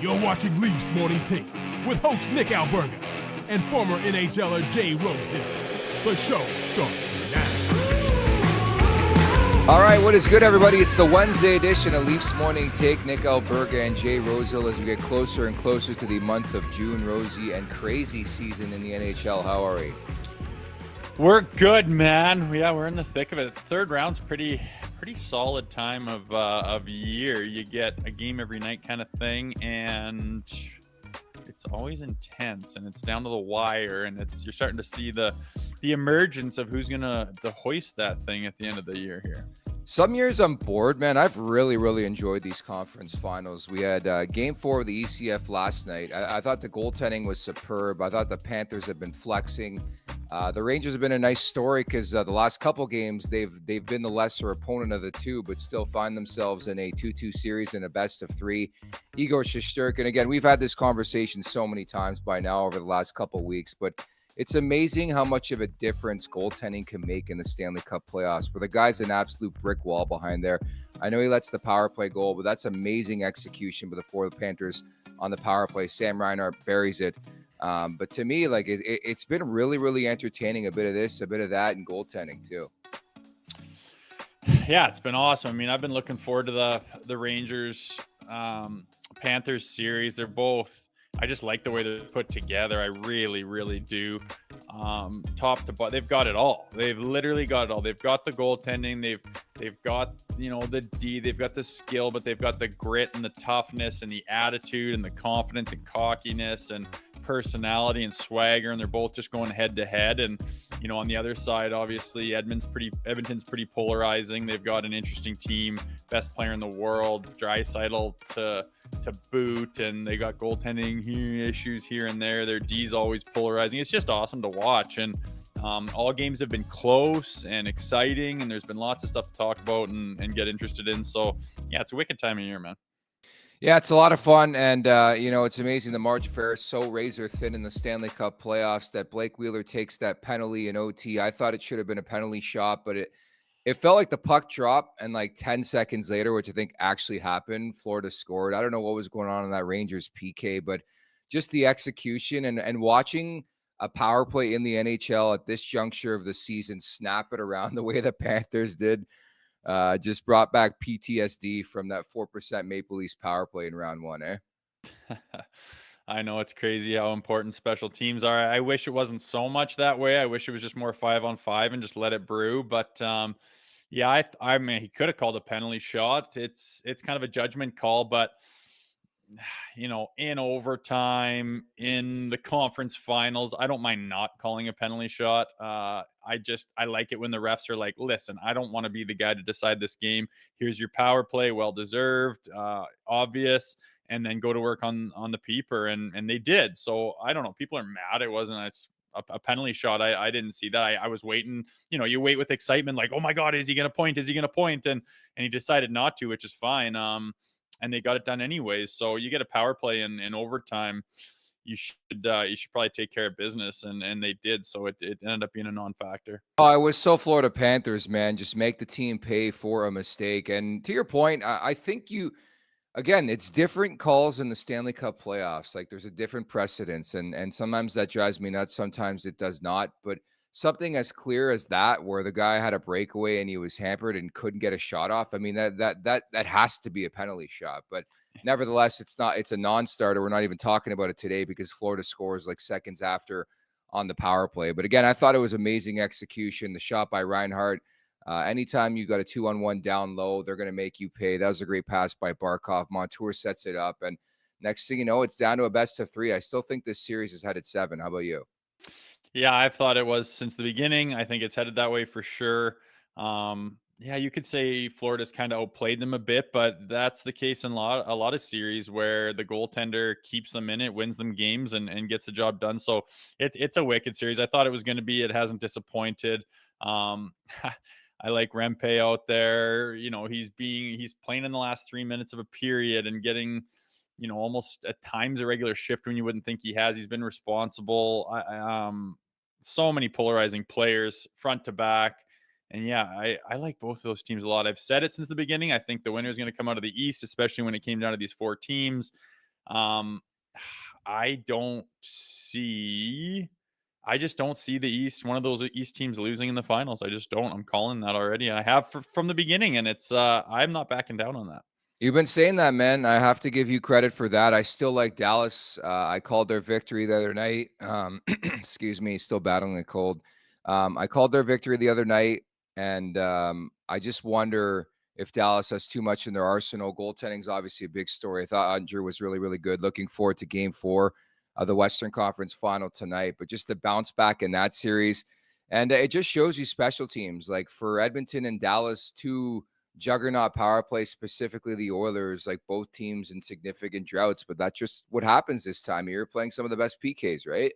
You're watching Leafs Morning Take with host Nick Alberga and former NHLer Jay Rosehill. The show starts now. All right, what is good, everybody? It's the Wednesday edition of Leafs Morning Take. Nick Alberga and Jay Rosehill as we get closer and closer to the month of June. Rosy and crazy season in the NHL. How are we? We're good, man. Yeah, we're in the thick of it. Third round's pretty solid time of year. You get a game every night kind of thing, and it's always intense, and it's down to the wire, and you're starting to see the emergence of who's gonna hoist that thing at the end of the year here. Some years I'm bored, man. I've really enjoyed these conference finals. We had Game 4 of the ECF last night. I thought the goaltending was superb. I thought the Panthers have been flexing. The Rangers have been a nice story because the last couple games they've been the lesser opponent of the two, but still find themselves in a 2-2 series in a best of three. Igor Shesterkin, again, we've had this conversation so many times by now over the last couple weeks, but it's amazing how much of a difference goaltending can make in the Stanley Cup playoffs, where the guy's an absolute brick wall behind there. I know he lets the power play goal, but that's amazing execution for the Panthers on the power play. Sam Reinhart buries it. But to me, like it's been really entertaining. A bit of this, a bit of that, and goaltending too. Yeah, it's been awesome. I mean, I've been looking forward to the Rangers Panthers series. They're both. I just like the way they're put together. I really do. Top to bottom, they've got it all. They've literally got it all. They've got the goaltending. They've got the D. They've got the skill, but they've got the grit and the toughness and the attitude and the confidence and cockiness and personality and swagger. And they're both just going head to head. And on the other side, obviously, Edmonton's pretty polarizing. They've got an interesting team, best player in the world, Draisaitl to boot, and they got goaltending issues here and there. Their D's always polarizing. It's just awesome to watch, and all games have been close and exciting, and there's been lots of stuff to talk about and get interested in. So yeah, it's a wicked time of year, man. Yeah, it's a lot of fun, and it's amazing the March Fair is so razor thin in the Stanley Cup playoffs that Blake Wheeler takes that penalty in OT. I thought it should have been a penalty shot, but it felt like the puck dropped, and like 10 seconds later, which I think actually happened, Florida scored. I don't know what was going on in that Rangers PK, but just the execution and watching a power play in the NHL at this juncture of the season snap it around the way the Panthers did. Just brought back PTSD from that 4% Maple Leafs power play in round one, eh? I know, it's crazy how important special teams are. I wish it wasn't so much that way. I wish it was just more 5-on-5 and just let it brew. But yeah, I mean, he could have called a penalty shot. It's kind of a judgment call, but in overtime, in the conference finals, I don't mind not calling a penalty shot. I like it when the refs are like, listen, I don't want to be the guy to decide this game. Here's your power play, well deserved, obvious, and then go to work on the peeper, and they did. So I don't know. People are mad. It wasn't a penalty shot. I didn't see that. I was waiting. You wait with excitement, like, oh my God, is he going to point? Is he going to point? And he decided not to, which is fine. And they got it done anyways. So you get a power play in overtime, you should probably take care of business, and they did. So it ended up being a non-factor. Oh, I was so Florida Panthers, man. Just make the team pay for a mistake. And to your point, I think again, it's different calls in the Stanley Cup playoffs. Like there's a different precedence, and sometimes that drives me nuts. Sometimes it does not. But something as clear as that, where the guy had a breakaway and he was hampered and couldn't get a shot off. I mean, that has to be a penalty shot. But nevertheless, it's not. It's a non-starter. We're not even talking about it today because Florida scores like seconds after on the power play. But again, I thought it was amazing execution. The shot by Reinhart. Anytime you got a 2-on-1 down low, they're going to make you pay. That was a great pass by Barkov. Montour sets it up, and next thing you know, it's down to a best of three. I still think this series is headed 7. How about you? Yeah, I've thought it was since the beginning. I think it's headed that way for sure. Yeah, you could say Florida's kind of outplayed them a bit, but that's the case in a lot of series where the goaltender keeps them in it, wins them games, and gets the job done. So it's a wicked series. I thought it was going to be. It hasn't disappointed. I like Rempe out there. He's playing in the last 3 minutes of a period and getting, almost at times a regular shift when you wouldn't think he has. He's been responsible. So many polarizing players front to back. And yeah, I like both of those teams a lot. I've said it since the beginning. I think the winner is going to come out of the East, especially when it came down to these 4 teams. Um, I don't see. I just don't see the East, one of those East teams losing in the finals. I just don't. I'm calling that already. I have from the beginning, and it's I'm not backing down on that. You've been saying that, man. I have to give you credit for that. I still like Dallas. I called their victory the other night. Excuse me, still battling a cold. I called their victory the other night, and I just wonder if Dallas has too much in their arsenal. Goaltending is obviously a big story. I thought Andrew was really, really good. Looking forward to Game 4 of the Western Conference Final tonight. But just the bounce back in that series, and it just shows you special teams. Like for Edmonton and Dallas, two juggernaut power play, specifically the Oilers, like both teams in significant droughts, but that's just what happens this time of year, playing some of the best PKs, right?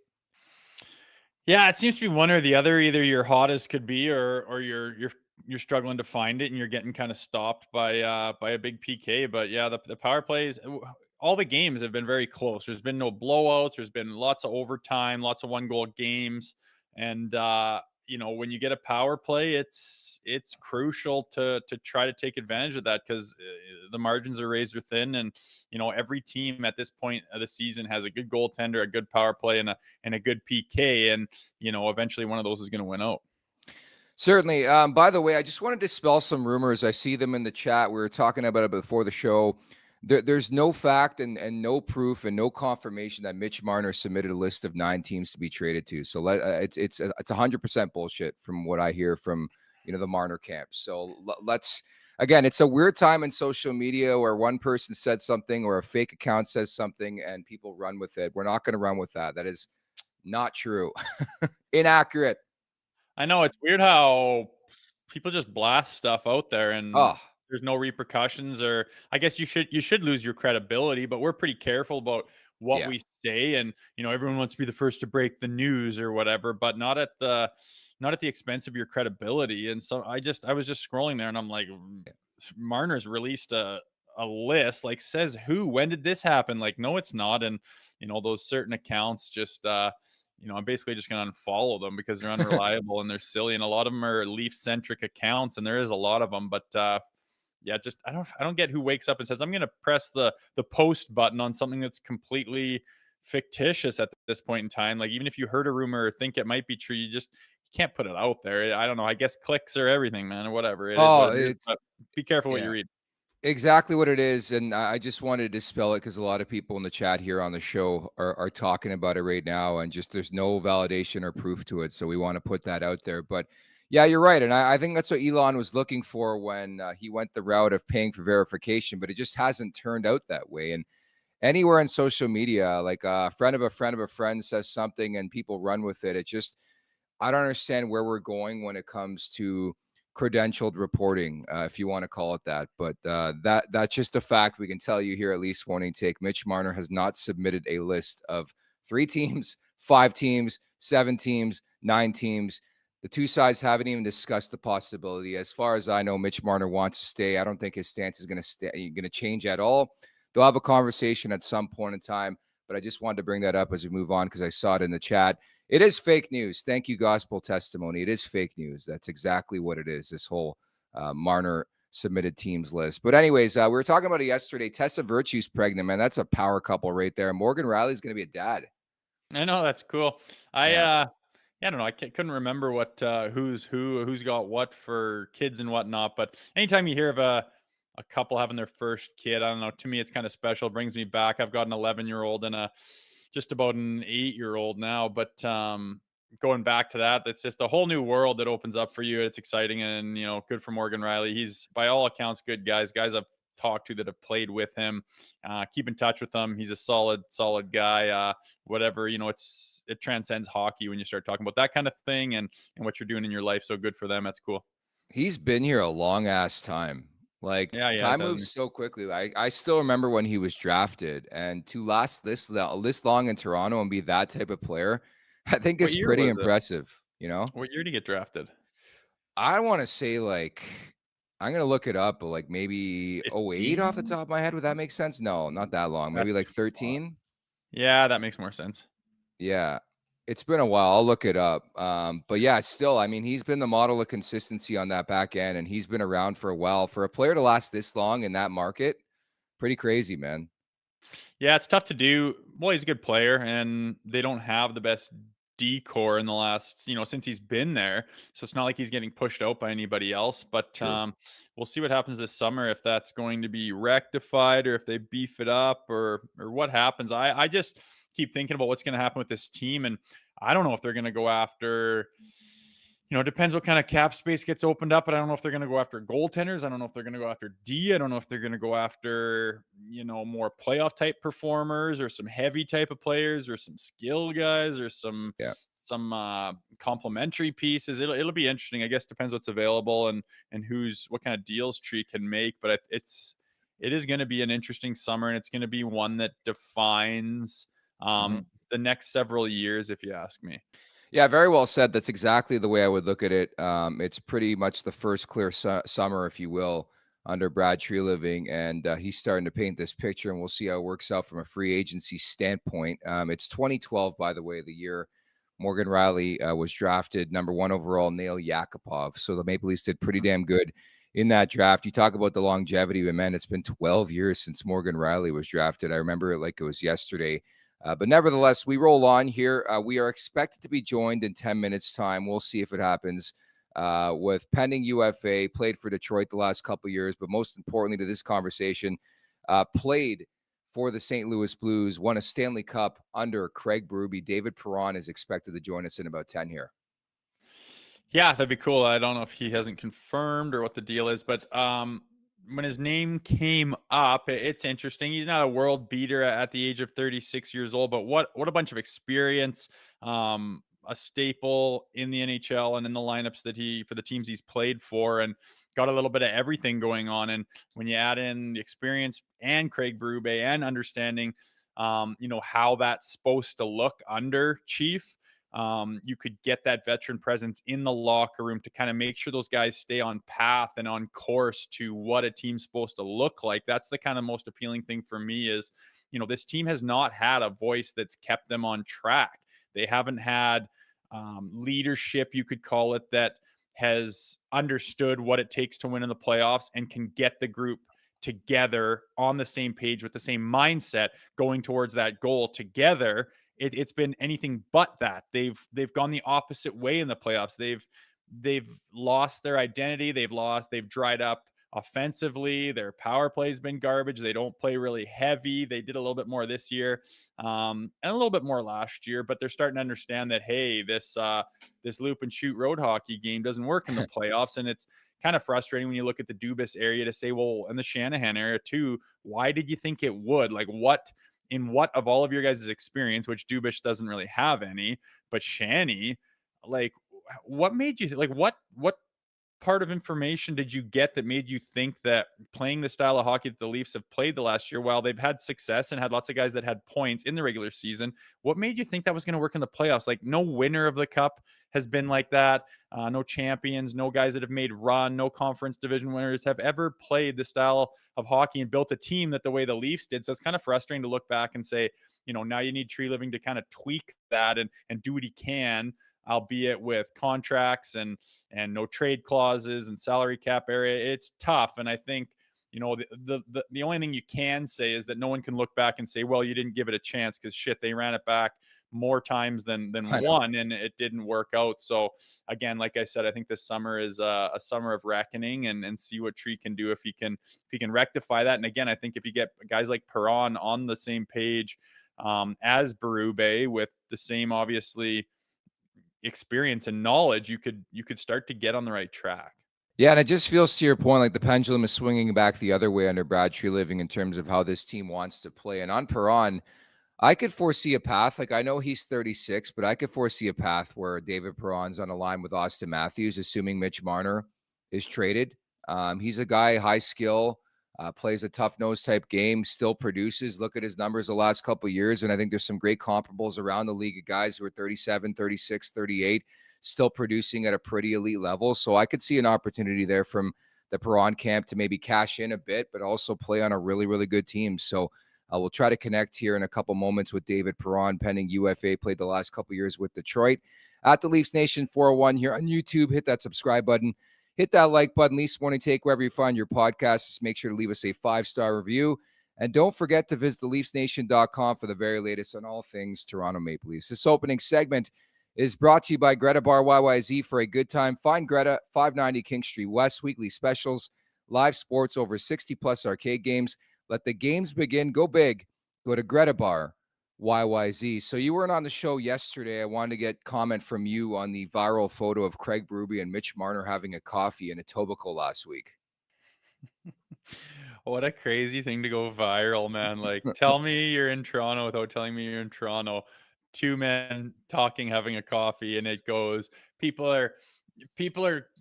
Yeah, it seems to be one or the other. Either you're hot as could be, or you're struggling to find it, and you're getting kind of stopped by a big PK. But yeah, the power plays, all the games have been very close. There's been no blowouts. There's been lots of overtime, lots of 1-goal games, and when you get a power play, it's crucial to try to take advantage of that, because the margins are razor thin, and every team at this point of the season has a good goaltender, a good power play, and a good PK, and eventually one of those is going to win out. Certainly. By the way, I just want to dispel some rumors. I see them in the chat. We were talking about it before the show. There's no fact and no proof and no confirmation that Mitch Marner submitted a list of 9 teams to be traded to. So it's 100% bullshit from what I hear from the Marner camp. So let's, again, it's a weird time in social media where one person said something or a fake account says something and people run with it. We're not going to run with that. That is not true. Inaccurate. I know it's weird how people just blast stuff out there, and there's no repercussions, or I guess you should lose your credibility, but we're pretty careful about what we say, and everyone wants to be the first to break the news or whatever, but not at the expense of your credibility. And so I was just scrolling there, and I'm like, Marner's released a list, like, says who, when did this happen? Like, no, it's not. And those certain accounts just I'm basically just going to unfollow them because they're unreliable and they're silly. And a lot of them are Leaf centric accounts, and there is a lot of them. But just I don't get who wakes up and says, I'm going to press the post button on something that's completely fictitious at this point in time. Like, even if you heard a rumor or think it might be true, you can't put it out there. I don't know. I guess clicks are everything, man, or whatever. It is what it is, but be careful what you read. Exactly what it is. And I just wanted to dispel it because a lot of people in the chat here on the show are talking about it right now, and just there's no validation or proof to it. So we want to put that out there. But yeah, you're right. And I think that's what Elon was looking for when he went the route of paying for verification, but it just hasn't turned out that way. And anywhere in social media, like a friend of a friend of a friend says something and people run with it. I don't understand where we're going when it comes to credentialed reporting, if you want to call it that. But that's just a fact we can tell you here at Leafs Morning Take. Mitch Marner has not submitted a list of 3 teams, 5 teams, 7 teams, 9 teams. The two sides haven't even discussed the possibility. As far as I know, Mitch Marner wants to stay. I don't think his stance is going to change at all. They'll have a conversation at some point in time, but I just wanted to bring that up as we move on because I saw it in the chat. It is fake news. Thank you, Gospel Testimony. It is fake news. That's exactly what it is, this whole Marner submitted teams list. But anyways, we were talking about it yesterday. Tessa Virtue's pregnant, man. That's a power couple right there. Morgan Riley's going to be a dad. I know, that's cool. I don't know. I couldn't remember what who's got what for kids and whatnot. But anytime you hear of a couple having their first kid, I don't know. To me, it's kind of special. It brings me back. I've got an 11-year-old and just about an 8-year-old now. But going back to that, it's just a whole new world that opens up for you. It's exciting, and good for Morgan Riley. He's by all accounts good guys I've talked to that have played with him. Keep in touch with him. He's a solid guy. Whatever, it transcends hockey when you start talking about that kind of thing and what you're doing in your life. So good for them. That's cool. He's been here a long ass time. Like, time moves so quickly. Like, I still remember when he was drafted, and to last this long in Toronto and be that type of player, I think is pretty impressive. What year did he get drafted? I want to say, like, I'm going to look it up, but like maybe 08 off the top of my head. Would that make sense? No, not that long. Maybe like 13. Yeah, that makes more sense. Yeah. It's been a while. I'll look it up. But yeah, still, I mean, he's been the model of consistency on that back end, and he's been around for a while. For a player to last this long in that market, pretty crazy, man. Yeah, it's tough to do. Well, he's a good player, and they don't have the best decor in the last, since he's been there. So it's not like he's getting pushed out by anybody else. But True. we'll see what happens this summer, if that's going to be rectified or if they beef it up or what happens. I just keep thinking about what's going to happen with this team, and I don't know if they're going to go after. It depends what kind of cap space gets opened up, but I don't know if they're going to go after goaltenders. I don't know if they're going to go after D. I don't know if they're going to go after, more playoff type performers or some heavy type of players or some skill guys or some Yeah. complementary pieces. It'll be interesting. I guess depends what's available and what kind of deals Tree can make, but it is going to be an interesting summer, and it's going to be one that defines Mhm. the next several years, if you ask me. Yeah, very well said. That's exactly the way I would look at it. It's pretty much the first clear summer, if you will, under Brad Treliving, and he's starting to paint this picture, and we'll see how it works out from a free agency standpoint. It's 2012, by the way, the year Morgan Rielly was drafted number 1 overall, Nail Yakupov. So the Maple Leafs did pretty damn good in that draft. You talk about the longevity, but man, it's been 12 years since Morgan Rielly was drafted. I remember it like it was yesterday. But nevertheless, we roll on here. We are expected to be joined in 10 minutes time. We'll see if it happens with pending UFA, played for Detroit the last couple of years, but most importantly to this conversation, played for the St. Louis Blues, won a Stanley Cup under Craig Berube. David Perron is expected to join us in about 10 here. Yeah, that'd be cool. I don't know if he hasn't confirmed or what the deal is, but when his name came up, it's interesting. He's not a world beater at the age of 36 years old, but what a bunch of experience. A staple in the NHL and in the lineups for the teams he's played for, and got a little bit of everything going on. And when you add in the experience and Craig Berube and understanding, how that's supposed to look under Chief, you could get that veteran presence in the locker room to kind of make sure those guys stay on path and on course to what a team's supposed to look like. That's the kind of most appealing thing for me is, this team has not had a voice that's kept them on track. They haven't had leadership, you could call it, that has understood what it takes to win in the playoffs and can get the group together on the same page with the same mindset going towards that goal together. It's been anything but that. They've gone the opposite way in the playoffs. They've lost their identity. They've dried up offensively. Their power play's been garbage. They don't play really heavy. They did a little bit more this year, and a little bit more last year, but they're starting to understand that, hey, this loop and shoot road hockey game doesn't work in the playoffs. And it's kind of frustrating when you look at the Dubas area to say, well, and the Shanahan area too, why did you think it would? Like, what of all of your guys' experience, which Dubas doesn't really have any, but Shanny, like, what made you what part of information did you get that made you think that playing the style of hockey that the Leafs have played the last year, while they've had success and had lots of guys that had points in the regular season, what made you think that was going to work in the playoffs? Like, no winner of the cup has been like that. No champions, no guys that have made run, no conference division winners have ever played the style of hockey and built a team that the way the Leafs did. So it's kind of frustrating to look back and say, now you need Treliving to kind of tweak that and do what he can, albeit with contracts and no trade clauses and salary cap area. It's tough. And I think, the only thing you can say is that no one can look back and say, well, you didn't give it a chance, because shit, they ran it back more times than one, and it didn't work out. So again, like I said, I think this summer is a summer of reckoning, and see what Tree can do if he can rectify that. And again, I think if you get guys like Perron on the same page as Berube, with the same, obviously, experience and knowledge, you could start to get on the right track. Yeah, and it just feels, to your point, like the pendulum is swinging back the other way under Brad Treliving in terms of how this team wants to play. And on Perron, I could foresee a path. Like, I know he's 36, but I could foresee a path where David Perron's on a line with Austin Matthews, assuming Mitch Marner is traded. He's a guy, high skill, plays a tough nose type game, still produces. Look at his numbers the last couple of years, and I think there's some great comparables around the league of guys who are 37, 36, 38, still producing at a pretty elite level. So I could see an opportunity there from the Perron camp to maybe cash in a bit, but also play on a really, really good team. So we'll try to connect here in a couple moments with David Perron, pending UFA, played the last couple years with Detroit. At the Leafs Nation 401 here on YouTube, hit that subscribe button. Hit that like button. Leafs Morning Take, wherever you find your podcasts. Just make sure to leave us a 5-star review. And don't forget to visit theleafsnation.com for the very latest on all things Toronto Maple Leafs. This opening segment is brought to you by Greta Bar YYZ. For a good time, find Greta, 590 King Street West. Weekly specials, live sports, over 60-plus arcade games. Let the games begin. Go big. Go to Greta Bar YYZ. So you weren't on the show yesterday. I wanted to get comment from you on the viral photo of Craig Berube and Mitch Marner having a coffee in Etobicoke last week. What a crazy thing to go viral, man. Like, tell me you're in Toronto without telling me you're in Toronto. Two men talking, having a coffee, and it goes. People are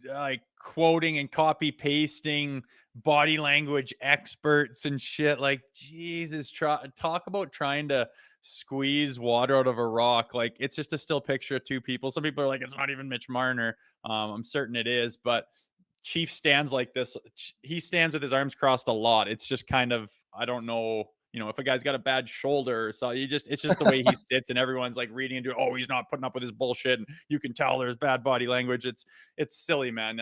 like quoting and copy pasting body language experts and shit. Like, Jesus, talk about trying to squeeze water out of a rock. Like, it's just a still picture of two people. Some people are like, it's not even Mitch Marner. I'm certain it is, but Chief stands like this. He stands with his arms crossed a lot. It's just kind of, I don't know, if a guy's got a bad shoulder or so, it's just the way he sits, and everyone's like reading into it. Oh, he's not putting up with his bullshit, and you can tell there's bad body language. It's silly, man.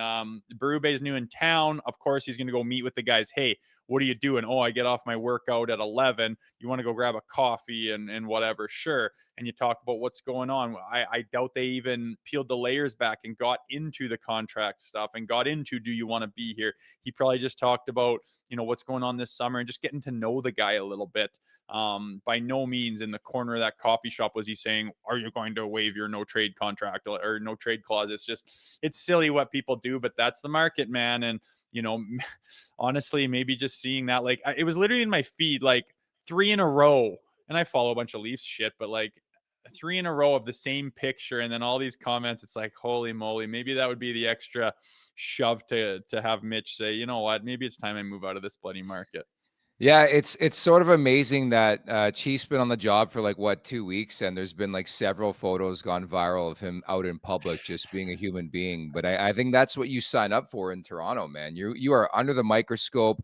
Berube's new in town. Of course, he's going to go meet with the guys. Hey, what are you doing? Oh, I get off my workout at 11. You want to go grab a coffee and whatever? Sure. And you talk about what's going on. I doubt they even peeled the layers back and got into the contract stuff and got into, do you want to be here? He probably just talked about, what's going on this summer and just getting to know the guy a little bit. By no means in the corner of that coffee shop was he saying, are you going to waive your no trade contract or no trade clause? It's silly what people do, but that's the market, man. And, honestly, maybe just seeing that, like, it was literally in my feed, like 3 in a row. And I follow a bunch of Leafs shit, but like 3 in a row of the same picture. And then all these comments, it's like, holy moly, maybe that would be the extra shove to have Mitch say, you know what, maybe it's time I move out of this bloody market. Yeah, it's sort of amazing that Chief's been on the job for 2 weeks, and there's been several photos gone viral of him out in public just being a human being. But I think that's what you sign up for in Toronto, man. You are under the microscope.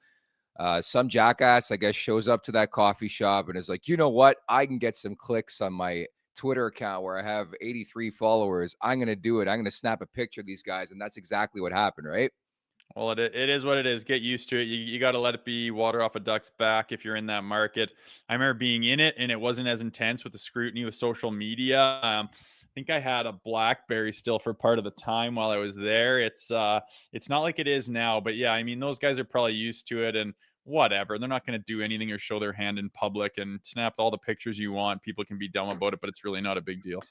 Some jackass, I guess, shows up to that coffee shop and is like, you know what? I can get some clicks on my Twitter account where I have 83 followers. I'm going to do it. I'm going to snap a picture of these guys. And that's exactly what happened, right? Well, it is what it is. Get used to it. You got to let it be water off a duck's back if you're in that market. I remember being in it, and it wasn't as intense with the scrutiny with social media. I think I had a BlackBerry still for part of the time while I was there. It's not like it is now, but yeah, I mean, those guys are probably used to it, and whatever. They're not going to do anything or show their hand in public and snap all the pictures you want. People can be dumb about it, but it's really not a big deal.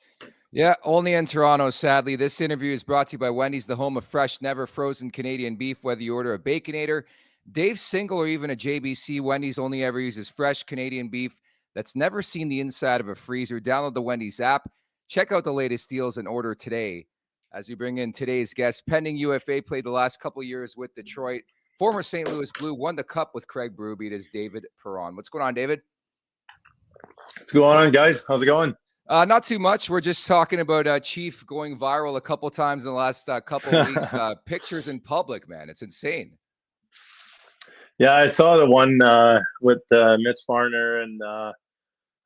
Yeah, only in Toronto, sadly. This interview is brought to you by Wendy's, the home of fresh, never frozen Canadian beef. Whether you order a Baconator, Dave's Single, or even a JBC, Wendy's only ever uses fresh Canadian beef that's never seen the inside of a freezer. Download the Wendy's app, check out the latest deals, and order today. As we bring in today's guest, pending UFA, played the last couple of years with Detroit. Former St. Louis Blue, won the Cup with Craig Berube. It is David Perron. What's going on, David? What's going on, guys? How's it going? Not too much. We're just talking about Chief going viral a couple times in the last couple of weeks. Pictures in public, man. It's insane. Yeah, I saw the one with Mitch Marner, and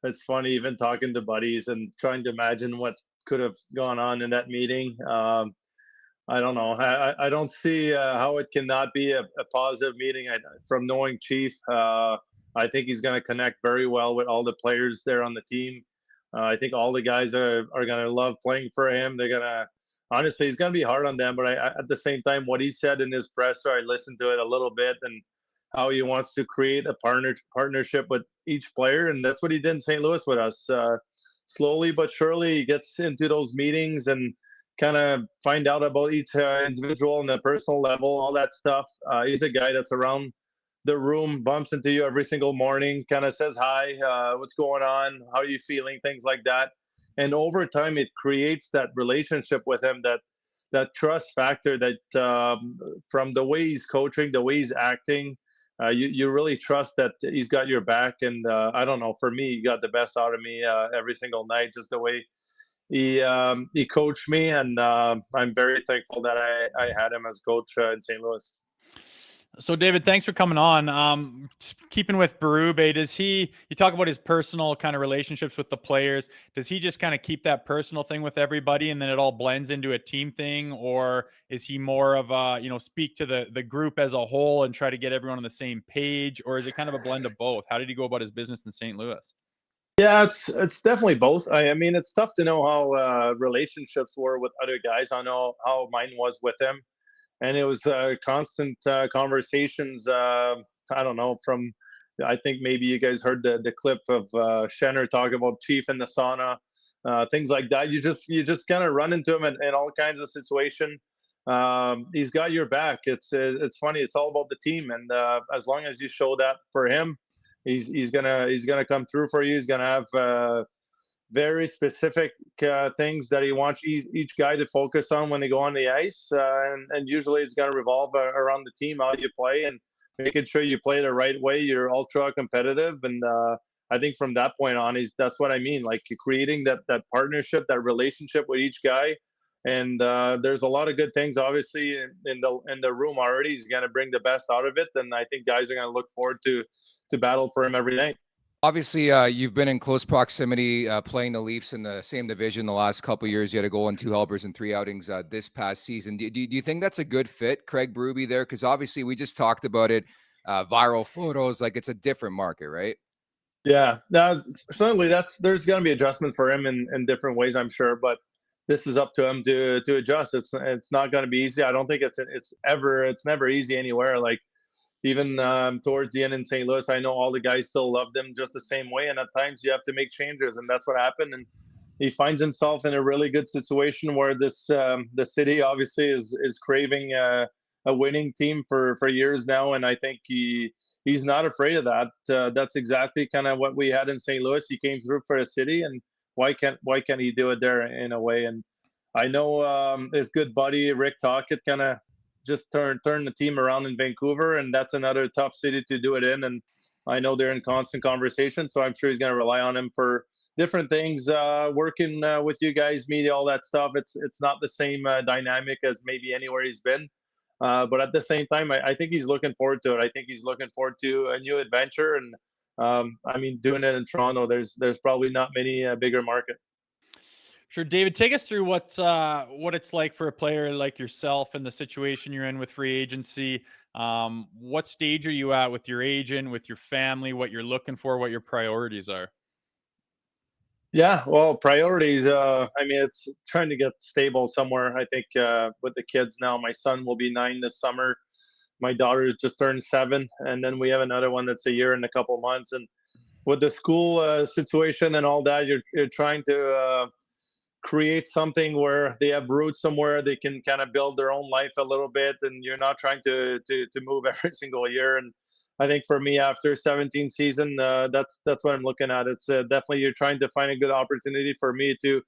it's funny even talking to buddies and trying to imagine what could have gone on in that meeting. I don't know. I don't see how it cannot be a positive meeting. From knowing Chief, I think he's going to connect very well with all the players there on the team. I think all the guys are going to love playing for him. They're going to, honestly, he's going to be hard on them. But at the same time, what he said in his presser, I listened to it a little bit, and how he wants to create a partnership with each player. And that's what he did in St. Louis with us. Slowly but surely, he gets into those meetings and kind of find out about each individual on the personal level, all that stuff. He's a guy that's around the room, bumps into you every single morning, kind of says hi, what's going on, how are you feeling, things like that. And over time, it creates that relationship with him, that trust factor that from the way he's coaching, the way he's acting, you really trust that he's got your back. And I don't know, for me, he got the best out of me every single night, just the way he coached me. And I'm very thankful that I had him as coach in St. Louis. So, David, thanks for coming on. Keeping with Berube, you talk about his personal kind of relationships with the players. Does he just kind of keep that personal thing with everybody and then it all blends into a team thing? Or is he more of speak to the group as a whole and try to get everyone on the same page? Or is it kind of a blend of both? How did he go about his business in St. Louis? Yeah, it's definitely both. I mean, it's tough to know how relationships were with other guys. I know how mine was with him, and it was constant conversations. I don't know, from I think maybe you guys heard the clip of Schenner talking about Chief in the sauna, things like that. You just kind of run into him in all kinds of situation. He's got your back. It's funny. It's all about the team, and as long as you show that for him, he's gonna come through for you. He's gonna have very specific things that he wants each guy to focus on when they go on the ice, and usually it's going to revolve around the team, how you play, and making sure you play the right way. You're ultra competitive, and I think from that point on, that's what I mean, like creating that partnership, that relationship with each guy. And there's a lot of good things, obviously, in the room already. He's going to bring the best out of it, and I think guys are going to look forward to battle for him every night. Obviously, you've been in close proximity playing the Leafs in the same division the last couple of years. You had a goal in 2 helpers and 3 outings this past season. Do you think that's a good fit, Craig Berube, there? Because obviously we just talked about it, viral photos, like it's a different market, right? Yeah, now certainly there's going to be adjustment for him in different ways, I'm sure, but this is up to him to adjust. It's not going to be easy. I don't think it's never easy anywhere. Like even towards the end in St. Louis, I know all the guys still loved him just the same way, and at times you have to make changes, and that's what happened. And he finds himself in a really good situation where the city obviously is craving a winning team for years now, and I think he's not afraid of that. That's exactly kind of what we had in St. Louis. He came through for the city, and why can't he do it there in a way? And I know his good buddy Rick Tocchet kind of just turn the team around in Vancouver, and that's another tough city to do it in. And I know they're in constant conversation, so I'm sure he's going to rely on him for different things, working with you guys, media, all that stuff. It's not the same dynamic as maybe anywhere he's been, but at the same time, I think he's looking forward to it. I think he's looking forward to a new adventure, and I mean, doing it in Toronto, there's probably not many bigger market. Sure, David, take us through what it's like for a player like yourself and the situation you're in with free agency. What stage are you at with your agent, with your family, what you're looking for, what your priorities are? Yeah, well, priorities. I mean, it's trying to get stable somewhere. I think with the kids now, my son will be 9 this summer. My daughter just turned 7, and then we have another one that's a year and a couple months. And with the school situation and all that, you're trying to create something where they have roots somewhere they can kind of build their own life a little bit, and you're not trying to move every single year. And I think for me, after 17 season, that's what I'm looking at. It's definitely you're trying to find a good opportunity for me to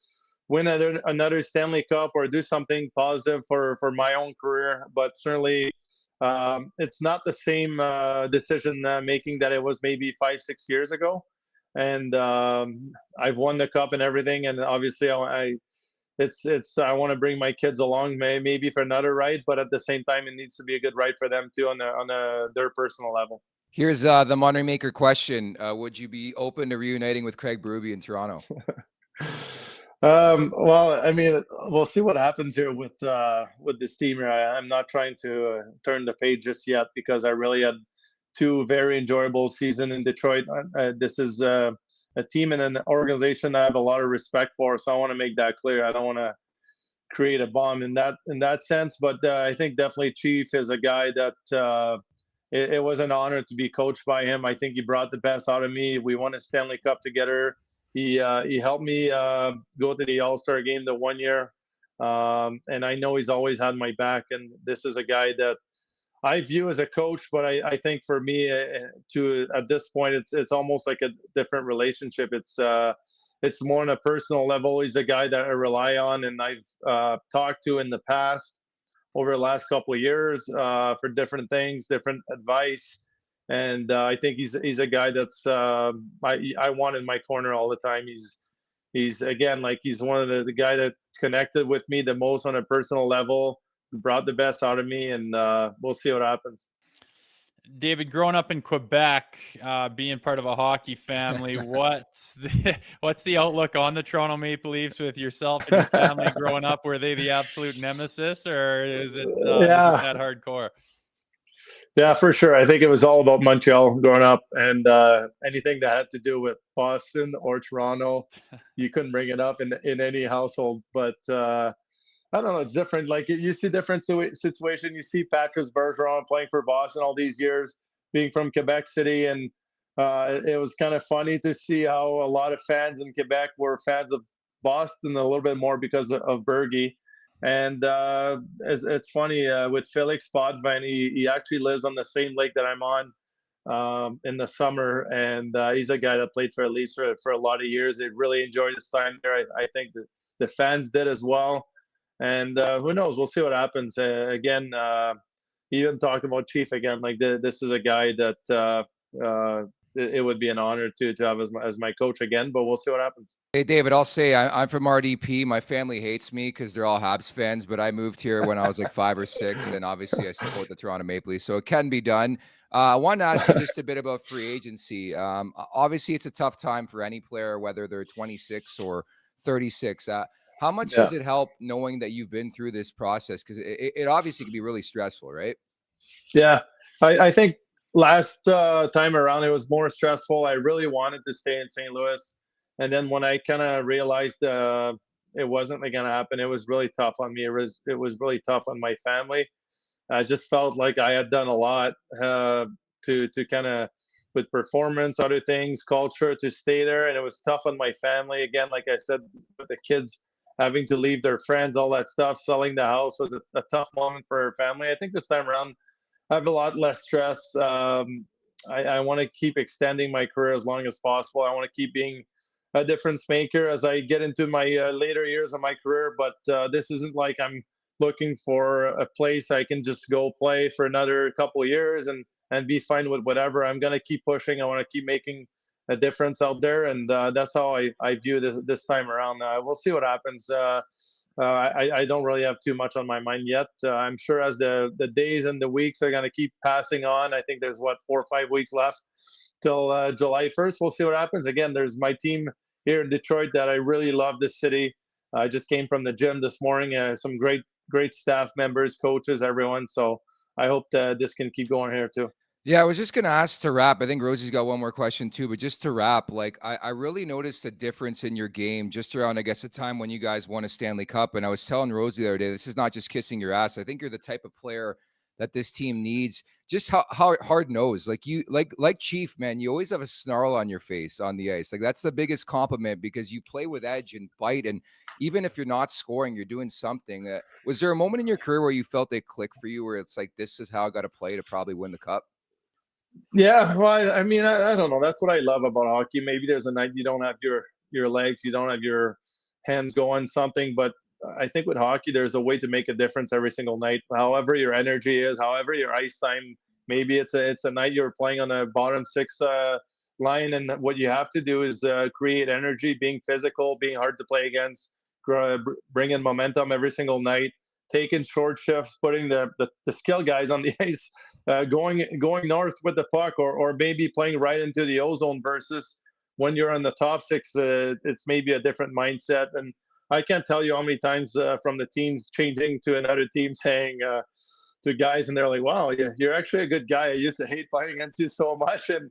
win another Stanley Cup or do something positive for my own career. But certainly, it's not the same decision making that it was maybe 5-6 years ago. And I've won the cup and everything, and obviously I want to bring my kids along, maybe for another ride, but at the same time, it needs to be a good ride for them too on their personal level. Here's the Moneymaker question. Would you be open to reuniting with Craig Berube in Toronto? Well, I mean, we'll see what happens here with this team here. I'm not trying to turn the page just yet because I really had 2 very enjoyable season in Detroit. This is a team and an organization I have a lot of respect for, so I want to make that clear. I don't want to create a bomb in that sense, but I think definitely Chief is a guy that it was an honor to be coached by him. I think he brought the best out of me. We won a Stanley Cup together. He helped me go to the All-Star game the one year, and I know he's always had my back. And this is a guy that I view as a coach, but I think for me, at this point, it's almost like a different relationship. It's more on a personal level. He's a guy that I rely on, and I've talked to in the past over the last couple of years for different things, different advice, and I think he's a guy that's I want in my corner all the time. He's again, like, he's one of the guy that connected with me the most on a personal level, brought the best out of me, and we'll see what happens. David, growing up in Quebec, being part of a hockey family, what's the outlook on the Toronto Maple Leafs with yourself and your family growing up? Were they the absolute nemesis, or is it Yeah. that hardcore? Yeah, for sure. I think it was all about Montreal growing up, and anything that had to do with Boston or Toronto, you couldn't bring it up in any household. But I don't know, it's different. Like you see different situation. You see Patrice Bergeron playing for Boston all these years, being from Quebec City, and it was kind of funny to see how a lot of fans in Quebec were fans of Boston a little bit more because of Bergie. And it's funny with Felix Potvin, he actually lives on the same lake that I'm on in the summer, and he's a guy that played for the Leafs for a lot of years. They really enjoyed his time there. I think the fans did as well. And who knows? We'll see what happens. Again, even talking about Chief again, like this is a guy that it would be an honor to have as my coach again, but we'll see what happens. Hey, David, I'll say I'm from RDP. My family hates me because they're all Habs fans, but I moved here when I was like 5 or 6, and obviously I support the Toronto Maple Leafs, so it can be done. I wanted to ask you just a bit about free agency. Obviously, it's a tough time for any player, whether they're 26 or 36. How much does it help knowing that you've been through this process? Because it obviously can be really stressful, right? Yeah, I think last time around it was more stressful. I really wanted to stay in St. Louis, and then when I kind of realized it wasn't going to happen, it was really tough on me. It was really tough on my family. I just felt like I had done a lot to kind of with performance, other things, culture to stay there, and it was tough on my family. Again, like I said, with the kids having to leave their friends, all that stuff, selling the house was a tough moment for our family. I think this time around, I have a lot less stress. I want to keep extending my career as long as possible. I want to keep being a difference maker as I get into my later years of my career. But this isn't like I'm looking for a place I can just go play for another couple of years and be fine with whatever. I'm going to keep pushing. I want to keep making a difference out there. And that's how I view this time around. We'll see what happens. I don't really have too much on my mind yet. I'm sure as the days and the weeks are going to keep passing on. I think there's 4 or 5 weeks left till July 1st. We'll see what happens. Again, there's my team here in Detroit that I really love this city. I just came from the gym this morning. Some great staff members, coaches, everyone. So I hope that this can keep going here too. Yeah, I was just going to ask to wrap. I think Rosie's got one more question too, but just to wrap, like I really noticed a difference in your game just around, I guess, the time when you guys won a Stanley Cup. And I was telling Rosie the other day, this is not just kissing your ass. I think you're the type of player that this team needs. Just how hard nosed, like you, like Chief, man, you always have a snarl on your face on the ice. Like that's the biggest compliment because you play with edge and bite. And even if you're not scoring, you're doing something. Was there a moment in your career where you felt it click for you where it's like, this is how I got to play to probably win the cup? Yeah, well, I mean, I don't know. That's what I love about hockey. Maybe there's a night you don't have your legs, you don't have your hands going something, but I think with hockey, there's a way to make a difference every single night. However your energy is, however your ice time. Maybe it's a night you're playing on the bottom 6 line, and what you have to do is create energy, being physical, being hard to play against, bringing momentum every single night, taking short shifts, putting the skill guys on the ice, going north with the puck, or maybe playing right into the ozone versus when you're on the top 6, it's maybe a different mindset. And I can't tell you how many times from the teams changing to another team saying to guys, and they're like, wow, you're actually a good guy. I used to hate playing against you so much. And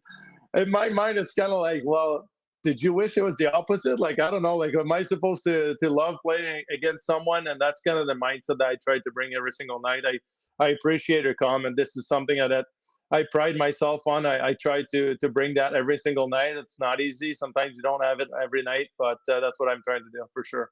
in my mind, it's kind of like, well, did you wish it was the opposite? Like, I don't know, like, am I supposed to love playing against someone? And that's kind of the mindset that I try to bring every single night. I appreciate your comment. This is something that I pride myself on. I try to bring that every single night. It's not easy. Sometimes you don't have it every night, but that's what I'm trying to do for sure.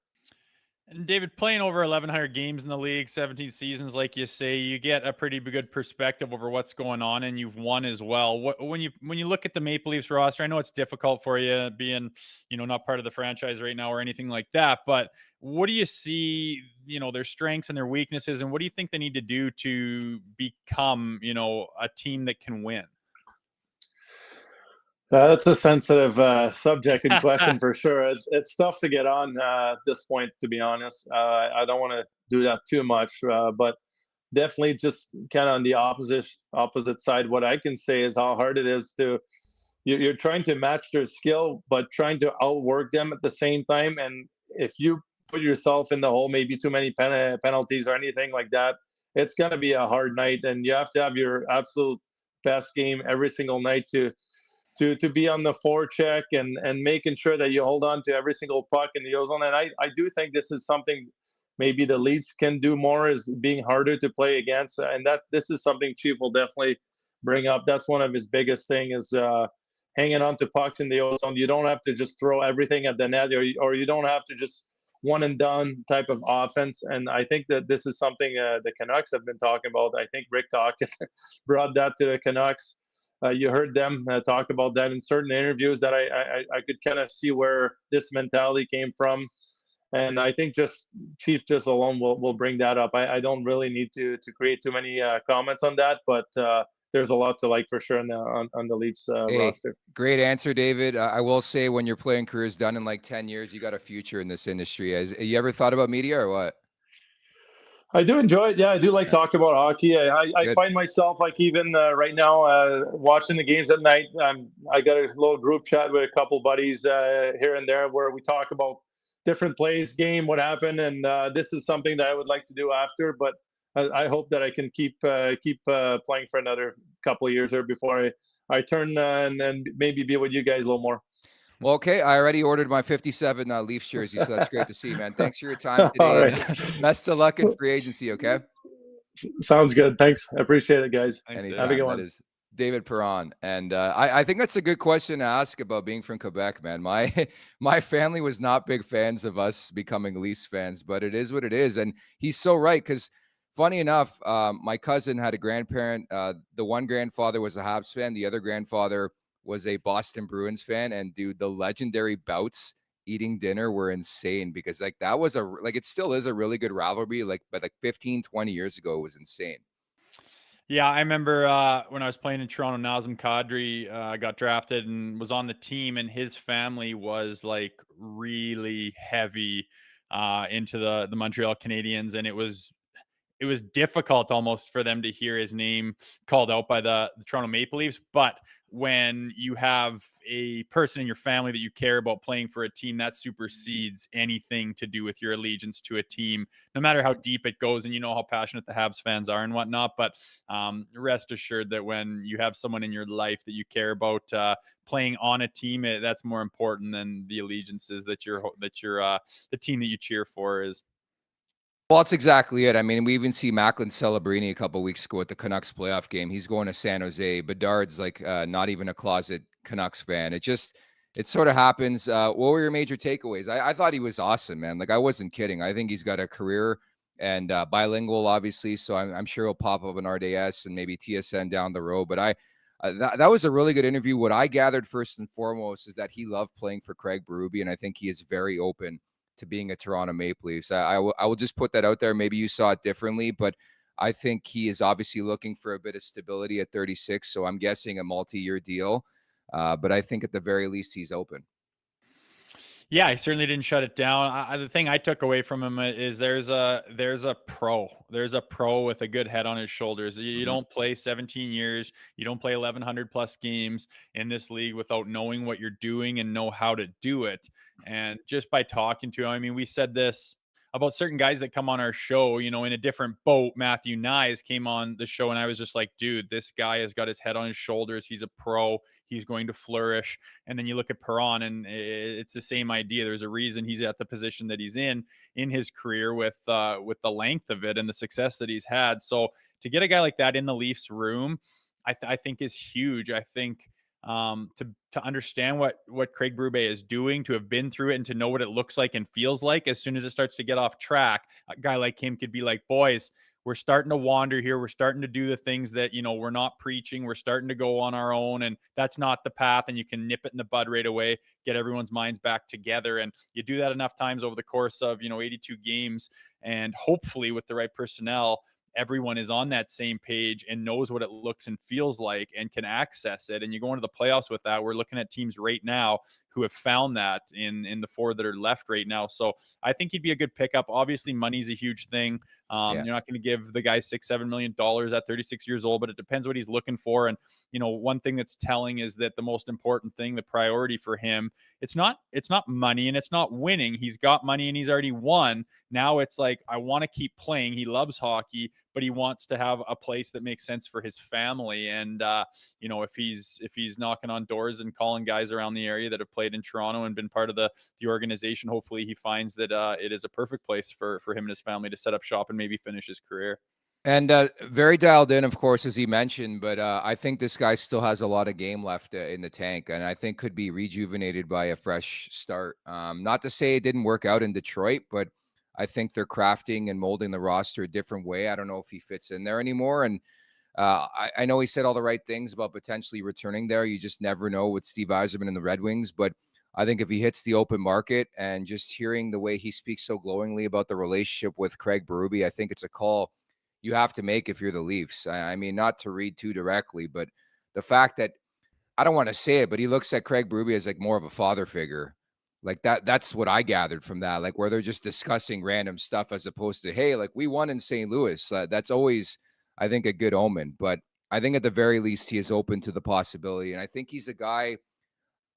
And David, playing over 1,100 games in the league, 17 seasons, like you say, you get a pretty good perspective over what's going on, and you've won as well. When you look at the Maple Leafs roster, I know it's difficult for you being, not part of the franchise right now or anything like that, but what do you see, their strengths and their weaknesses, and what do you think they need to do to become, a team that can win? That's a sensitive subject and question for sure. It's tough to get on at this point, to be honest. I don't want to do that too much, but definitely just kind of on the opposite side. What I can say is how hard it is to you're trying to match their skill, but trying to outwork them at the same time. And if you put yourself in the hole, maybe too many penalties or anything like that, it's going to be a hard night. And you have to have your absolute best game every single night to be on the forecheck and making sure that you hold on to every single puck in the ozone. And I do think this is something maybe the Leafs can do more, is being harder to play against. And that this is something Chief will definitely bring up. That's one of his biggest thing is hanging on to pucks in the ozone. You don't have to just throw everything at the net, or you don't have to just one and done type of offense. And I think that this is something the Canucks have been talking about. I think Rick Talk brought that to the Canucks. You heard them talk about that in certain interviews, that I could kind of see where this mentality came from. And I think just Chief just alone will bring that up. I don't really need to create too many comments on that, but there's a lot to like for sure on the Leafs roster. Great answer, David. I will say, when your playing career is done in like 10 years, you got a future in this industry. Have you ever thought about media or what? I do enjoy it. Yeah, I do like talking about hockey. I find myself like even right now watching the games at night. I got a little group chat with a couple buddies here and there where we talk about different plays, game, what happened, and this is something that I would like to do after. But I hope that I can keep playing for another couple of years here before I turn and then maybe be with you guys a little more. Well, okay. I already ordered my 57 Leafs jersey, so that's great to see, man. Thanks for your time today. All right. Best of luck in free agency, okay? Sounds good. Thanks. I appreciate it, guys. Anytime. Have a good one. That is David Perron. And I think that's a good question to ask about being from Quebec, man. My family was not big fans of us becoming Leafs fans, but it is what it is. And he's so right, because funny enough, my cousin had a grandparent. The one grandfather was a Habs fan. The other grandfather was a Boston Bruins fan. And dude, the legendary bouts eating dinner were insane, because like that was it still is a really good rivalry. But 15, 20 years ago, it was insane. Yeah, I remember when I was playing in Toronto, Nazem Kadri got drafted and was on the team, and his family was like really heavy into the Montreal Canadiens, and it was difficult almost for them to hear his name called out by the Toronto Maple Leafs. But when you have a person in your family that you care about playing for a team, that supersedes anything to do with your allegiance to a team, no matter how deep it goes. And you know how passionate the Habs fans are and whatnot. But rest assured that when you have someone in your life that you care about playing on a team, that's more important than the allegiances that the team that you cheer for is. Well, that's exactly it. I mean, we even see Macklin Celebrini a couple of weeks ago at the Canucks playoff game. He's going to San Jose. Bedard's like not even a closet Canucks fan. It sort of happens. What were your major takeaways? I thought he was awesome, man. Like, I wasn't kidding. I think he's got a career and bilingual, obviously. So I'm sure he'll pop up in RDS and maybe TSN down the road. But that was a really good interview. What I gathered first and foremost is that he loved playing for Craig Berube, and I think he is very open to being a Toronto Maple Leafs. I will just put that out there. Maybe you saw it differently, but I think he is obviously looking for a bit of stability at 36. So I'm guessing a multi-year deal. But I think at the very least, he's open. Yeah, he certainly didn't shut it down. The thing I took away from him is there's a pro. There's a pro with a good head on his shoulders. You don't play 17 years. You don't play 1,100 plus games in this league without knowing what you're doing and know how to do it. And just by talking to him, I mean, we said this about certain guys that come on our show, you know, in a different boat. Matthew Nyes came on the show, and I was just like, dude, this guy has got his head on his shoulders. He's a pro. He's going to flourish. And then you look at Perron, and it's the same idea. There's a reason he's at the position that he's in his career with the length of it and the success that he's had. So to get a guy like that in the Leafs room, I think is huge. I think to understand what Craig Berube is doing, to have been through it and to know what it looks like and feels like as soon as it starts to get off track, a guy like him could be like, boys, we're starting to wander here. We're starting to do the things that, you know, we're not preaching. We're starting to go on our own, and that's not the path. And you can nip it in the bud right away, get everyone's minds back together. And you do that enough times over the course of, 82 games. And hopefully with the right personnel, everyone is on that same page and knows what it looks and feels like and can access it. And you go into the playoffs with that. We're looking at teams right now who have found that in the four that are left right now. So I think he'd be a good pickup. Obviously, money's a huge thing. Yeah. You're not going to give the guy $6-7 million at 36 years old, but it depends what he's looking for. And one thing that's telling is that the most important thing, the priority for him, it's not money and it's not winning. He's got money and he's already won. Now it's like, I want to keep playing. He loves hockey, but he wants to have a place that makes sense for his family. And if he's knocking on doors and calling guys around the area that have played in Toronto and been part of the organization, hopefully he finds that it is a perfect place for him and his family to set up shop and maybe finish his career. And very dialed in, of course, as he mentioned, but I think this guy still has a lot of game left in the tank, and I think could be rejuvenated by a fresh start. Not to say it didn't work out in Detroit, but I think they're crafting and molding the roster a different way. I don't know if he fits in there anymore. And I know he said all the right things about potentially returning there. You just never know with Steve Yzerman and the Red Wings, but I think if he hits the open market, and just hearing the way he speaks so glowingly about the relationship with Craig Berube, I think it's a call you have to make if you're the Leafs. I mean, not to read too directly, but the fact that, I don't want to say it, but he looks at Craig Berube as like more of a father figure. Like that's what I gathered from that, like where they're just discussing random stuff as opposed to, hey, like we won in St. Louis. That's always, I think, a good omen. But I think at the very least, he is open to the possibility. And I think he's a guy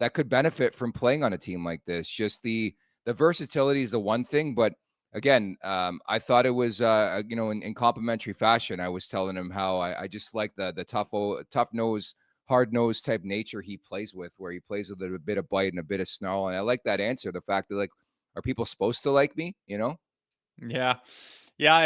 that could benefit from playing on a team like this. Just the versatility is the one thing, but again, I thought it was, in complimentary fashion. I was telling him how I just like the tough nose, hard nose type nature he plays with, where he plays with a bit of bite and a bit of snarl. And I like that answer. The fact that, like, are people supposed to like me? Yeah. Yeah.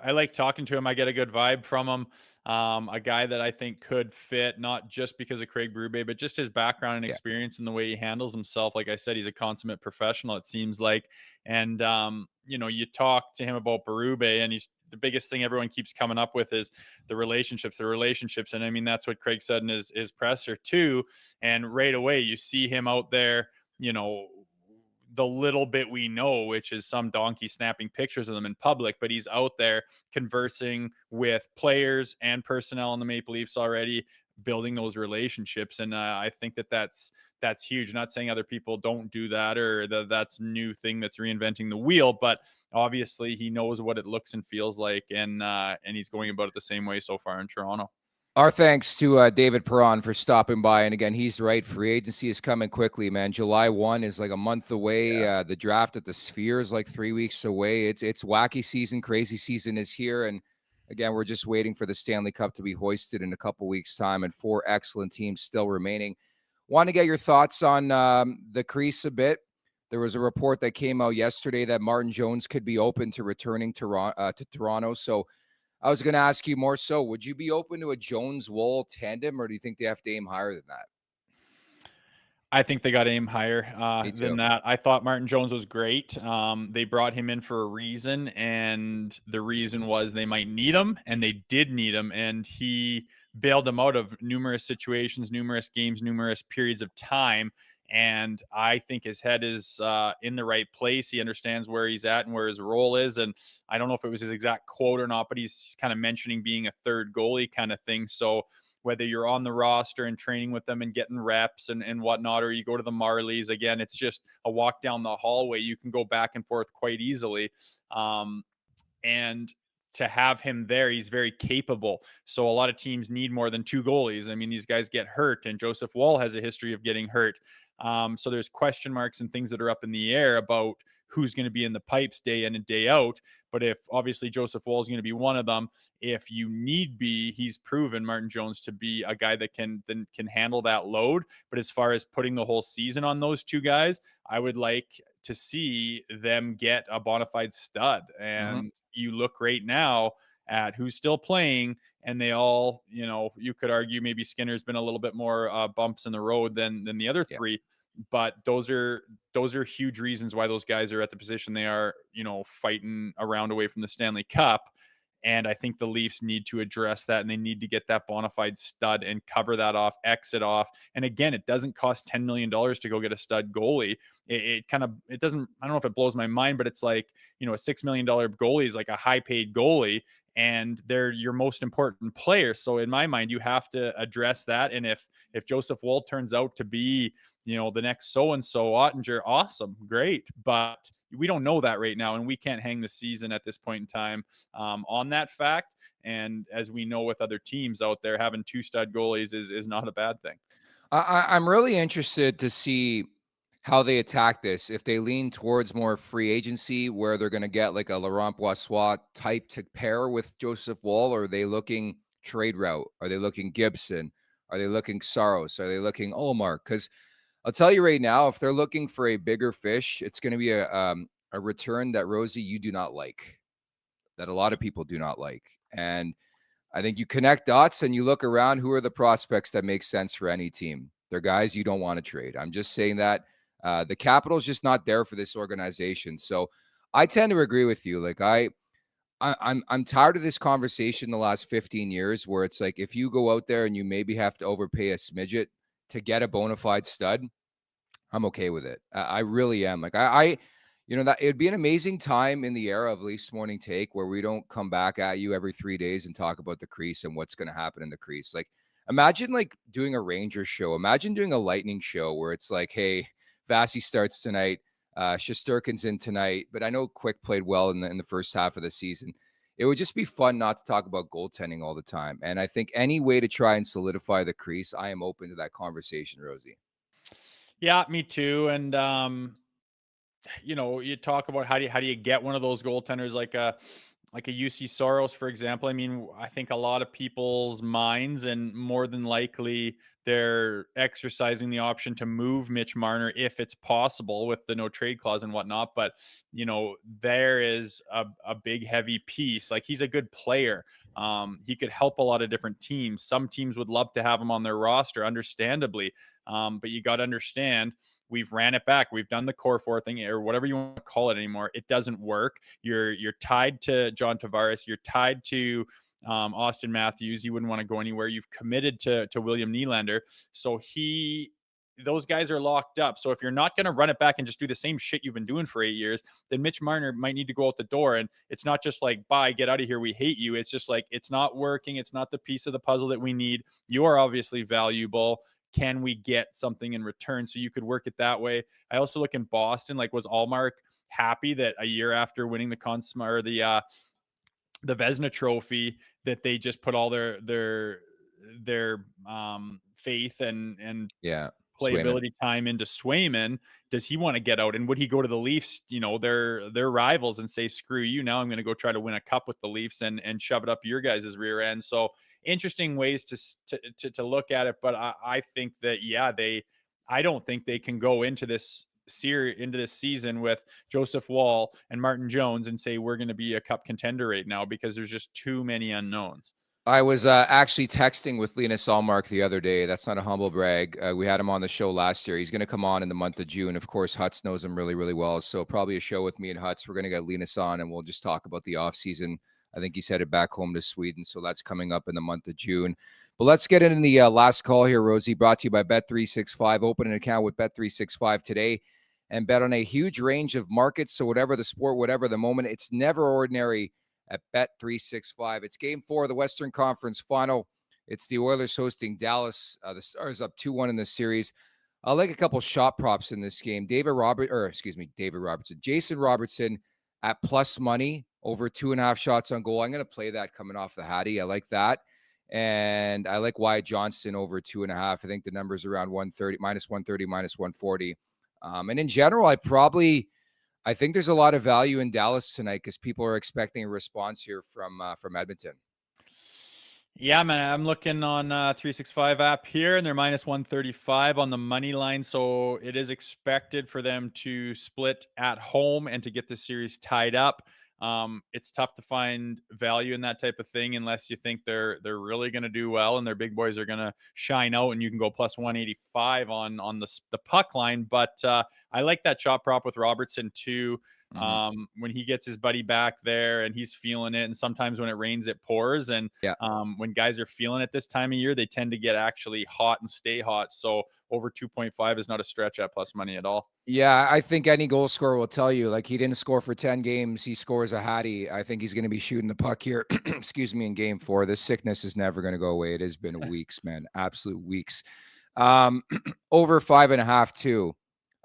I like talking to him. I get a good vibe from him. A guy that I think could fit, not just because of Craig Berube, but just his background and Yeah. experience and the way he handles himself. Like I said, he's a consummate professional, it seems like. And, you talk to him about Berube, and the biggest thing everyone keeps coming up with is the relationships. And I mean, that's what Craig said in his presser too. And right away, you see him out there, the little bit we know, which is some donkey snapping pictures of them in public, but he's out there conversing with players and personnel in the Maple Leafs already, building those relationships. And I think that's huge. Not saying other people don't do that, or that's a new thing that's reinventing the wheel, but obviously he knows what it looks and feels like, and he's going about it the same way so far in Toronto. Our thanks to David Perron for stopping by. And again, he's right. Free agency is coming quickly, man. July 1 is like a month away. Yeah. The draft at the Sphere is like 3 weeks away. It's wacky season. Crazy season is here. And again, we're just waiting for the Stanley Cup to be hoisted in a couple weeks' time, and 4 excellent teams still remaining. Want to get your thoughts on the crease a bit. There was a report that came out yesterday that Martin Jones could be open to returning to Toronto. So I was going to ask you more so, would you be open to a Jones-Woll tandem, or do you think they have to aim higher than that? I think they got to aim higher than that. I thought Martin Jones was great. They brought him in for a reason, and the reason was they might need him, and they did need him, and he bailed them out of numerous situations, numerous games, numerous periods of time. And I think his head is in the right place. He understands where he's at and where his role is. And I don't know if it was his exact quote or not, but he's kind of mentioning being a third goalie kind of thing. So whether you're on the roster and training with them and getting reps and whatnot, or you go to the Marlies, again, it's just a walk down the hallway. You can go back and forth quite easily. And to have him there, he's very capable. So a lot of teams need more than 2 goalies. I mean, these guys get hurt, and Joseph Woll has a history of getting hurt. So there's question marks and things that are up in the air about who's going to be in the pipes day in and day out. But if obviously Joseph Woll is going to be one of them, if you need be, he's proven Martin Jones to be a guy that can handle that load. But as far as putting the whole season on those 2 guys, I would like to see them get a bona fide stud. And you look right now at who's still playing, and they all, you could argue maybe Skinner's been a little bit more bumps in the road than the other 3, but those are huge reasons why those guys are at the position they are, fighting around away from the Stanley Cup. And I think the Leafs need to address that, and they need to get that bona fide stud and cover that off, exit off. And again, it doesn't cost $10 million to go get a stud goalie. It doesn't, I don't know if it blows my mind, but it's like, a $6 million goalie is like a high paid goalie. and they're your most important player. So in my mind, you have to address that. And if Joseph Woll turns out to be, the next so-and-so Ottinger, awesome, great. But we don't know that right now, and we can't hang the season at this point in time on that fact. And as we know with other teams out there, having 2 stud goalies is not a bad thing. I'm really interested to see how they attack this. If they lean towards more free agency, where they're going to get like a Laurent Brossoit type to pair with Joseph Woll, or are they looking trade route? Are they looking Gibson? Are they looking Saros? Are they looking Omar? Because I'll tell you right now, if they're looking for a bigger fish, it's going to be a return that, Rosie, you do not like, that a lot of people do not like. And I think you connect dots and you look around, who are the prospects that make sense for any team? They're guys you don't want to trade. I'm just saying that the capital is just not there for this organization. So I tend to agree with you. Like I'm tired of this conversation the last 15 years where it's like, if you go out there and you maybe have to overpay a smidget to get a bona fide stud, I'm okay with it. I really am. Like that it'd be an amazing time in the era of Leafs Morning Take where we don't come back at you every 3 days and talk about the crease and what's going to happen in the crease. Like, imagine like doing a Rangers show. Imagine doing a Lightning show where it's like, hey, Vasi starts tonight. Shesterkin's in tonight, but I know Quick played well in the first half of the season. It would just be fun not to talk about goaltending all the time. And I think any way to try and solidify the crease, I am open to that conversation, Rosie. Yeah, me too. And you talk about how do you get one of those goaltenders like a UC Soros, for example. I mean, I think a lot of people's minds, and more than likely they're exercising the option to move Mitch Marner if it's possible with the no trade clause and whatnot. But, there is a big, heavy piece. Like, he's a good player. He could help a lot of different teams. Some teams would love to have him on their roster, understandably. But you got to understand, we've ran it back. We've done the core 4 thing, or whatever you want to call it anymore. It doesn't work. You're tied to John Tavares. You're tied to Austin Matthews. You wouldn't want to go anywhere. You've committed to William Nylander. So those guys are locked up. So if you're not going to run it back and just do the same shit you've been doing for 8 years, then Mitch Marner might need to go out the door. And it's not just like, bye, get out of here, we hate you. It's just like, it's not working. It's not the piece of the puzzle that we need. You are obviously valuable. Can we get something in return? So you could work it that way. I also look in Boston. Like, was Allmark happy that a year after winning the the Vezina Trophy, that they just put all their faith and playability time into Swayman? Does he want to get out? And would he go to the Leafs, their rivals, and say, screw you, now I'm going to go try to win a cup with the Leafs and shove it up your guys' rear end? So interesting ways to look at it. But I think that, I don't think they can go into this season with Joseph Woll and Martin Jones and say, we're going to be a cup contender right now, because there's just too many unknowns. I was actually texting with Linus Allmark the other day. That's not a humble brag. We had him on the show last year. He's going to come on in the month of June. Of course, Hutz knows him really, really well. So probably a show with me and Hutz. We're going to get Linus on, and we'll just talk about the offseason. I think he's headed back home to Sweden. So that's coming up in the month of June. But let's get into the last call here, Rosie, brought to you by Bet365. Open an account with Bet365 today and bet on a huge range of markets. So whatever the sport, whatever the moment, it's never ordinary at Bet365. It's Game 4 of the Western Conference Final. It's the Oilers hosting Dallas. The Stars up 2-1 in this series. I like a couple shot props in this game. Jason Robertson at plus money over 2.5 shots on goal. I'm going to play that coming off the Hattie. I like that. And I like Wyatt Johnston over 2.5. I think the number's around 130, minus 130, minus 140. And in general, I think there's a lot of value in Dallas tonight because people are expecting a response here from Edmonton. Yeah, man, I'm looking on 365 app here, and they're minus 135 on the money line. So it is expected for them to split at home and to get the series tied up. It's tough to find value in that type of thing unless you think they're really going to do well and their big boys are going to shine out, and you can go plus 185 on the puck line. But I like that shot prop with Robertson too. When he gets his buddy back there and he's feeling it, and sometimes when it rains, it pours. And when guys are feeling it this time of year, they tend to get actually hot and stay hot. So over 2.5 is not a stretch at plus money at all. Yeah, I think any goal scorer will tell you, like, he didn't score for 10 games. He scores a hattie. I think he's going to be shooting the puck here, excuse me, in game 4. This sickness is never going to go away. It has been weeks, man, absolute weeks. Over 5.5 too.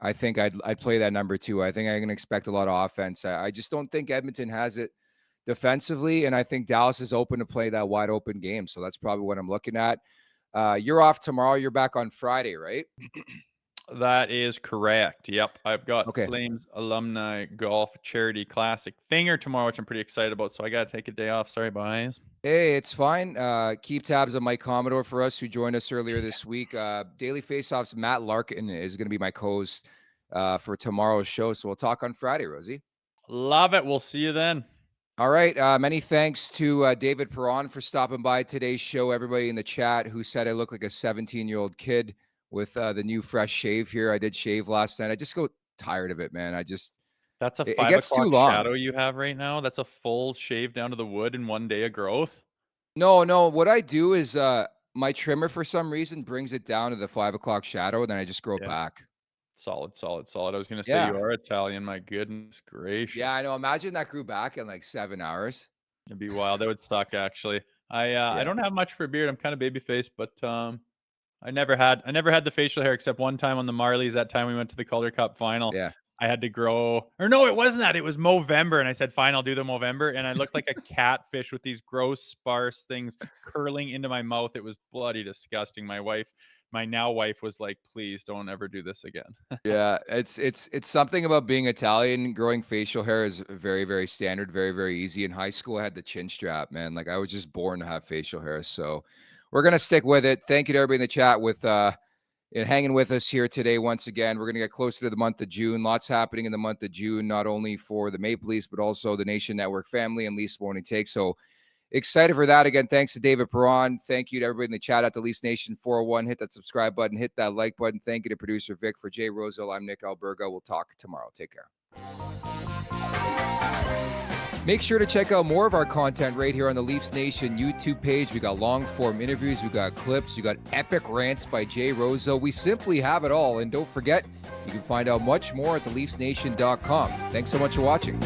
I think I'd play that number 2. I think I can expect a lot of offense. I just don't think Edmonton has it defensively, and I think Dallas is open to play that wide open game. So that's probably what I'm looking at. You're off tomorrow. You're back on Friday, right? That is correct. Yep. I've got Okay. Flames Alumni Golf Charity Classic Thinger tomorrow, which I'm pretty excited about. So I got to take a day off. Sorry, boys. Hey, it's fine. Keep tabs on Mike Commodore for us, who joined us earlier this week. Daily Faceoffs, Matt Larkin is going to be my co-host for tomorrow's show. So we'll talk on Friday, Rosie. Love it. We'll see you then. All right. Many thanks to David Perron for stopping by today's show. Everybody in the chat who said I look like a 17-year-old kid with the new fresh shave here. I did shave last night. I just go tired of it, man. That's a 5 it gets too o'clock long. shadow you have right now. That's a full shave down to the wood in 1 day of growth. No. What I do is my trimmer, for some reason, brings it down to the 5 o'clock shadow, and then I just grow it back. Solid. I was going to say you are Italian. My goodness gracious. Yeah, I know. Imagine that grew back in like 7 hours. It'd be wild. That would suck, actually. I don't have much for a beard. I'm kind of baby faced, but I never had the facial hair except one time on the Marlies. That time we went to the Calder Cup final. Yeah. I had to grow, or no, it wasn't that. It was Movember, and I said, fine, I'll do the Movember. And I looked like a catfish with these gross, sparse things curling into my mouth. It was bloody disgusting. My now wife was like, please don't ever do this again. Yeah, it's something about being Italian. Growing facial hair is very, very standard, very, very easy. In high school, I had the chin strap, man. Like, I was just born to have facial hair. So we're going to stick with it. Thank you to everybody in the chat with and hanging with us here today. Once again, we're going to get closer to the month of June. Lots happening in the month of June, not only for the Maple Leafs, but also the Nation Network family and Leafs Morning Take. So excited for that. Again, thanks to David Perron. Thank you to everybody in the chat at the Leafs Nation 401. Hit that subscribe button, hit that like button. Thank you to producer Vic. For Jay Rosehill, I'm Nick Alberga. We'll talk tomorrow. Take care. Make sure to check out more of our content right here on the Leafs Nation YouTube page. We got long form interviews, we got clips, we got epic rants by Jay Rosehill. We simply have it all. And don't forget, you can find out much more at theleafsnation.com. Thanks so much for watching.